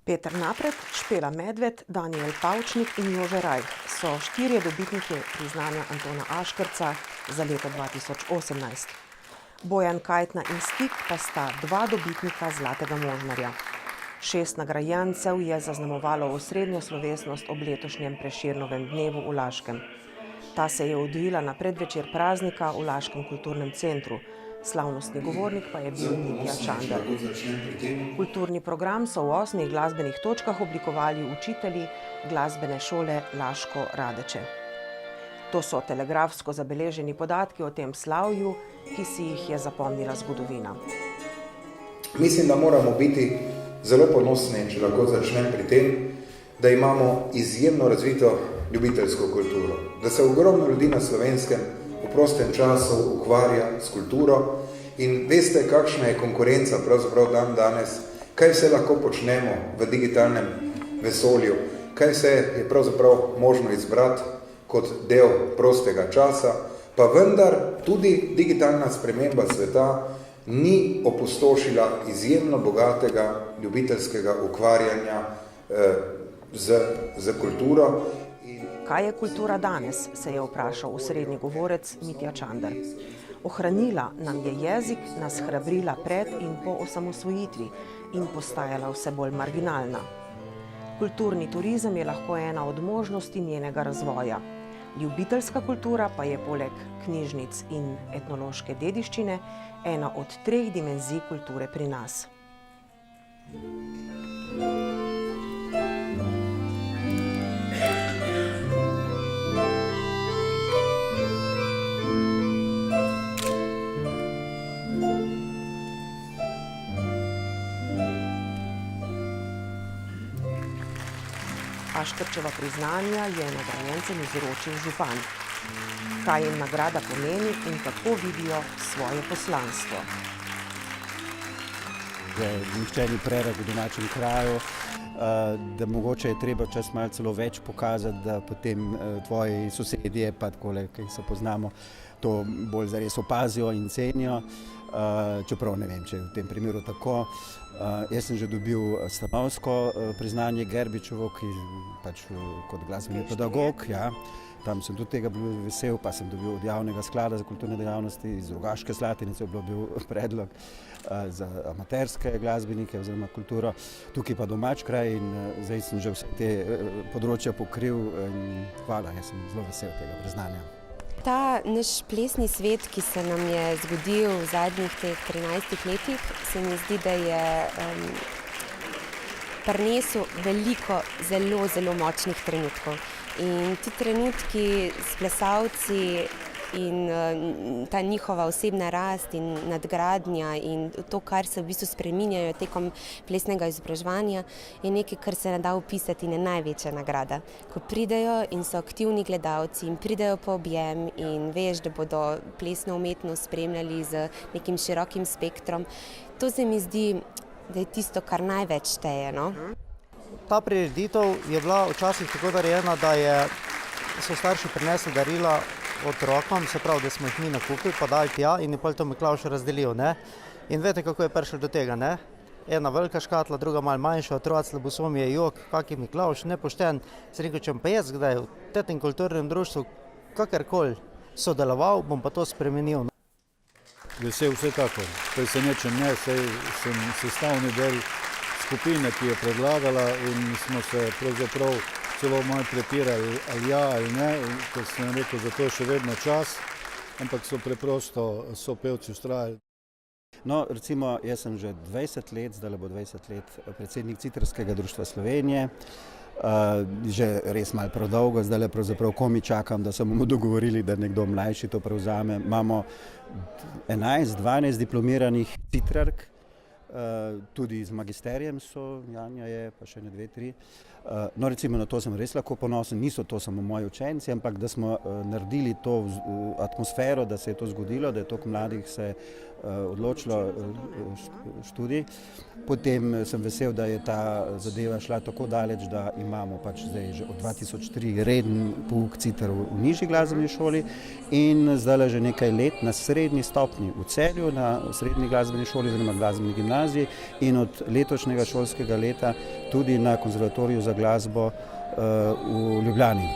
Peter Napret, Špela Medved, Danijel Pavčnik in Jože Rajh so 4 dobitniki priznanja Antona Aškerca za leto 2018. Bojan Kajtna in Stik pa sta 2 dobitnika Zlatega možnarja. 6 nagrajencev je zaznamovalo osrednjo slovesnost ob letošnjem Prešernovem dnevu v Laškem. Ta se je odvila na predvečer praznika v Laškem kulturnem centru. Slavnostni govornik pa je bil Mitja Čander. Kulturni program so v 8 glasbenih točkah oblikovali učitelji glasbene šole Laško Radeče. To so telegrafsko zabeleženi podatki o tem slavju, ki si jih je zapomnila zgodovina. Mislim, da moramo biti zelo ponosni, če lahko začnem pri tem, da imamo izjemno razvito ljubiteljsko kulturo, da se ogromno ljudi na Slovenskem v prostem času ukvarja s kulturo in veste, kakšna je konkurenca pravzaprav danes, kaj vse lahko počnemo v digitalnem vesolju, kaj vse je pravzaprav možno izbrati kot del prostega časa, pa vendar tudi digitalna sprememba sveta ni opustošila izjemno bogatega ljubiteljskega ukvarjanja z kulturo. Kaj je kultura danes, se je vprašal osrednji govorec Mitja Čander. Ohranila nam je jezik, nas hrabrila pred in po osamosvojitvi in postajala vse bolj marginalna. Kulturni turizem je lahko ena od možnosti njenega razvoja. Ljubiteljska kultura pa je poleg knjižnic in etnološke dediščine ena od 3 dimenzij kulture pri nas. Aškerčeva priznanja je nagrajencem izročil župan. Kaj jim nagrada pomeni in kako vidijo svoje poslanstvo? Nihče ni prerok v domačem kraju, da mogoče je treba čas malo celo več pokazati, da potem tvoji sosedje, pa takole, ki se poznamo, to bolj zares opazijo in cenijo. Čeprav ne vem, če je v tem primeru tako. Jaz sem že dobil stanovsko priznanje Gerbičevo, ki pač kot glasbeni pedagog, ja. Tam sem tudi tega bil vesel, pa sem dobil od javnega sklada za kulturne dejavnosti, iz Rogaške Slatinice je bil predlog za amaterske glasbenike oziroma kulturo. Tukaj pa domač kraj in zdaj sem že vse te področja pokril in hvala, jaz sem zelo vesel tega priznanja. Ta naš plesni svet, ki se nam je zgodil v zadnjih teh 13 letih, se mi zdi, da je prinesel veliko zelo močnih trenutkov. In ti trenutki s plesalci in ta njihova osebna rast in nadgradnja in to, kar se v bistvu spreminjajo tekom plesnega izobraževanja, je nekaj, kar se ne da opisati in je največja nagrada. Ko pridejo in so aktivni gledalci in pridejo po objem in veš, da bodo plesno umetnost spremljali z nekim širokim spektrom, to se mi zdi, da je tisto, kar največ šteje, no? Ta prireditev je bila včasih tako narejena, da so starši prinesli darila otrokom, se pravi, da smo jih mi nakupili, pa dali tja in je potem to Miklavž razdelil, ne. In veste, kako je prišlo do tega, ne? Ena velika škatla, druga malo manjša, otroci slabosumje, jok, kak je Miklavž, nepošten. Se rekel, če pa jaz kdaj v tem kulturnem društvu kakorkoli sodeloval, bom pa to spremenil. Vesel vsekakor, presenečen ne, saj sem sestavni del skupine, ki je predlagala in smo se pravzaprav celo malo prepirali, ali ja ali ne, ker sem rekel, za to je še vedno čas, ampak so preprosto pevci vztrajali. No, recimo, jaz sem že 20 let, zdaj bo 20 let predsednik Citrskega društva Slovenije, že res malo prav dolgo, zdaj pravzaprav komi čakam, da se bomo dogovorili, da nekdo mlajši to prevzame. Imamo 11-12 diplomiranih citrark, tudi z magisterijem so, Janja je, pa še ne 2-3. No, recimo na to sem res lahko ponosen, niso to samo moji učenci, ampak da smo naredili to atmosfero, da se je to zgodilo, da je toliko mladih se odločilo študij. Potem sem vesel, da je ta zadeva šla tako daleč, da imamo pač zdaj že od 2003 reden pouk citerov v nižji glasbeni šoli in zdaj že nekaj let na srednji stopnji v Celju, na srednji glasbeni šoli oziroma glasbeni gimnaziji in od letošnjega šolskega leta tudi na konzervatoriju za glasbo v Ljubljani.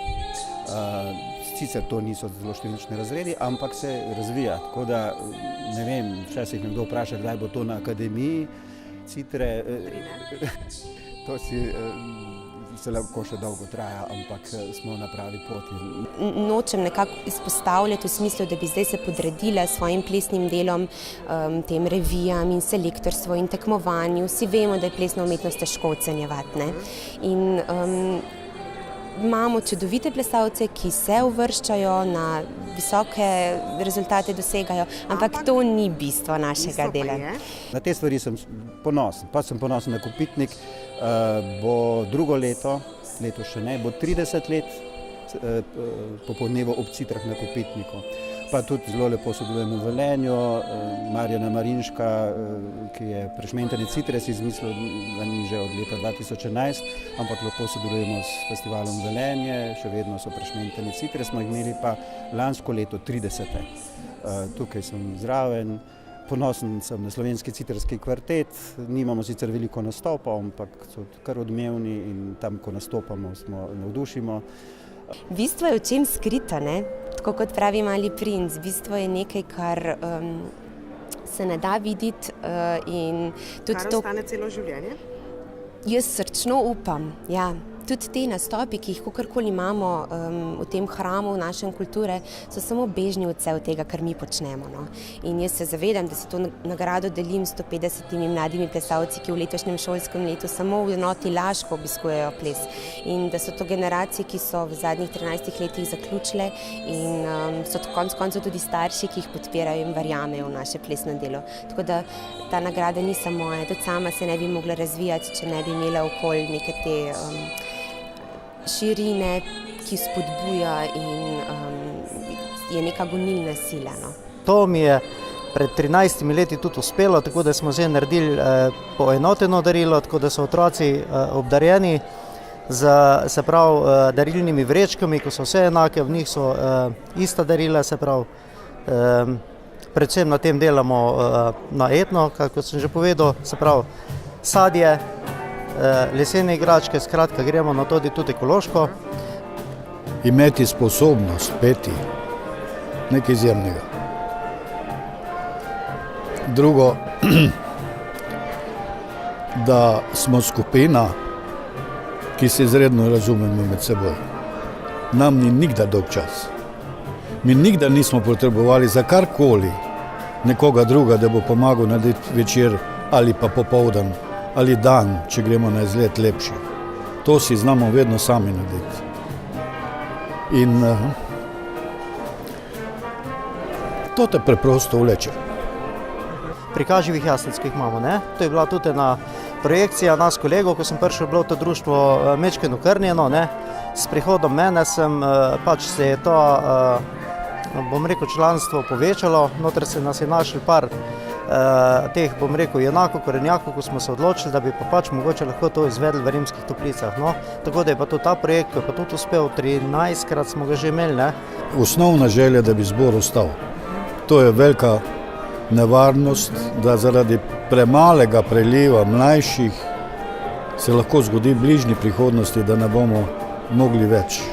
Sicer to niso zelo številčni razredi, ampak se razvija, tako da ne vem, včasih nekdo vpraša, kdaj bo to na akademiji citre, to se lahko še dolgo traja, ampak smo na pravi poti. Nočem nekako izpostavljati v smislu, da bi zdaj se podredila svojim plesnim delom, tem revijam in selektorstvu in tekmovanju. Vsi vemo, da je plesna umetnost težko ocenjevati, ne? In imamo čudovite plesalce, ki se uvrščajo, na visoke rezultate dosegajo, ampak to ni bistvo našega dela. Na te stvari sem ponosen, pa sem ponosen na Kopitnik, bo drugo leto, letos še ne, bo 30 let popoldnevo ob citrah na Kopitniku. Pa tudi zelo lepo sodelujemo v Velenju, Marjana Marinška, ki je prešmentane citre, si izmislil, da ni že od leta 2011, ampak lepo sodelujemo s festivalom Velenje, še vedno so prešmentane citre, smo jih imeli pa lansko leto 30. Tukaj sem zraven, ponosen sem na slovenski citrarski kvartet, nimamo sicer veliko nastopov, ampak so kar odmevni in tam, ko nastopamo, smo navdušimo. Bistvo je v čem skrito, ne? Tako kot pravi Mali princ, bistvo je nekaj, kar se ne da videti in tudi Kar to... ostane celo življenje? Jaz srčno upam, ja. Tudi te nastopi, ki jih kakorkoli imamo v tem hramu naše kulture, so samo bežni odsev tega, kar mi počnemo, no. In jaz se zavedam, da si to nagrado delim s 150 mladimi plesalci, ki v letošnjem šolskem letu samo v enoti Laško obiskujejo ples. In da so to generacije, ki so v zadnjih 13 letih zaključile in so konec koncev tudi starši, ki jih podpirajo in verjamejo v naše plesno delo. Tako da ta nagrada ni samo moja, tudi sama se ne bi mogla razvijati, če ne bi imela okoli neke te širine, ki spodbuja in je neka gonilna sila, no. To mi je pred 13 leti tudi uspelo, tako da smo zdaj naredili poenoteno darilo, tako da so otroci obdarjeni z, se pravi, darilnimi vrečkami, ko so vse enake, v njih so ista darila, se pravi, predvsem na tem delamo na etno, kako sem že povedal, se pravi, sadje, lesene igračke, skratka gremo na to tudi ekološko. Imeti sposobnost peti, nekaj izjemnega. Drugo, da smo skupina, ki se izredno razumemo med seboj. Nam ni nikdar dolg čas. Mi nikdar nismo potrebovali za karkoli nekoga druga, da bo pomagal narediti večer ali pa popoldan ali dan, če gremo na izlet lepši. To si znamo vedno sami narediti. In to te preprosto vleče. Prikaz živih jaslic, ki jih imamo, ne? To je bila tudi ena projekcija nas kolegov, ko sem prišel, bilo to društvo mečkeno okrnjeno, ne? S prihodom mene pač se je to, bom rekel, članstvo povečalo, noter se nas je našli par teh, bom rekel, enako korenjakov, ko smo se odločili, da bi pa pač mogoče lahko to izvedli v Rimskih Toplicah, no. Tako da je pa tudi ta projekt, ko je pa tudi uspel, 13-krat smo ga že imeli, ne. Osnovna želja, da bi zbor ostal. To je velika nevarnost, da zaradi premalega preliva mlajših se lahko zgodi v bližnji prihodnosti, da ne bomo mogli več.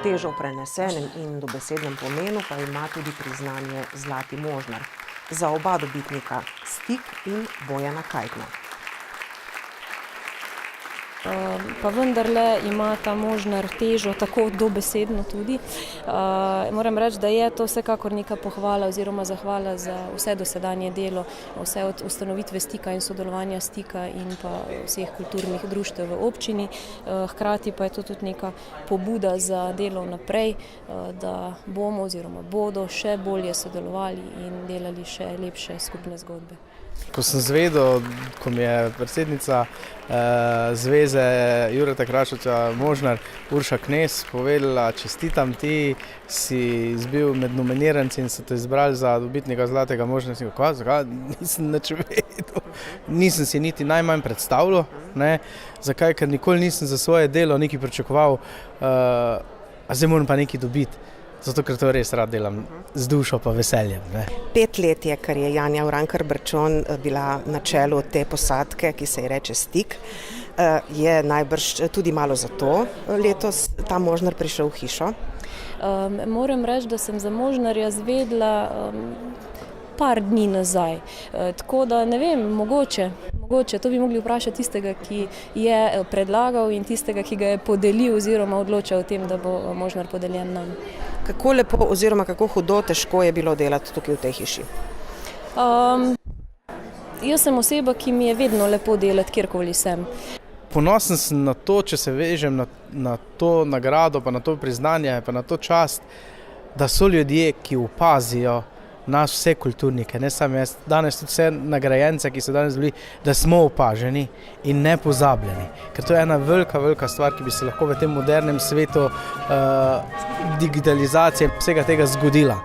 Težo v prenesenem in dobesednem pomenu pa ima tudi priznanje Zlati možnar. Za oba dobitnika Stik in Bojana Kajtna. Pa vendarle ima ta možnar težo tako dobesedno tudi. Moram reči, da je to vsekakor neka pohvala oziroma zahvala za vse dosedanje delo, vse od ustanovitve Stika in sodelovanja Stika in pa vseh kulturnih društev v občini. Hkrati pa je to tudi neka pobuda za delo naprej, da bomo oziroma bodo še bolje sodelovali in delali še lepše skupne zgodbe. Ko sem zvedel, ko mi je predsednica Zveze Jureta Krašovča Možnar Urša Knez povedala, čestitam, ti si bil med nominiranci in so te izbrali za dobitnika Zlatega Možna. Zakaj? Nisem nič vedel. Nisem si niti najmanj predstavljal. Ne? Zakaj? Ker nikoli nisem za svoje delo nekaj pričakoval, a zdaj moram pa nekaj dobiti. Zato, ker to res rad delam z dušo pa veseljem. Ne. 5 let je, ker je Janja Urankar Brčon bila na čelu te posadke, ki se ji reče Stik. Je najbrž tudi malo zato letos ta Možnar prišel v hišo. Moram reči, da sem za Možnarja zvedla par dni nazaj. Tako da ne vem, mogoče, to bi mogli vprašati tistega, ki je predlagal in tistega, ki ga je podelil oziroma odločal o tem, da bo Možnar podeljen nam. Kako lepo oziroma kako hudo težko je bilo delati tukaj v tej hiši? Jaz sem oseba, ki mi je vedno lepo delati, kjerkoli sem. Ponosen sem na to, če se vežem na to nagrado, pa na to priznanje, pa na to čast, da so ljudje, ki opazijo nas vse kulturnike, ne samo jaz, danes tudi vse nagrajence, ki so danes bili, da smo opaženi in ne pozabljeni. Ker to je ena velika, velika stvar, ki bi se lahko v tem modernem svetu digitalizacije vsega tega zgodila.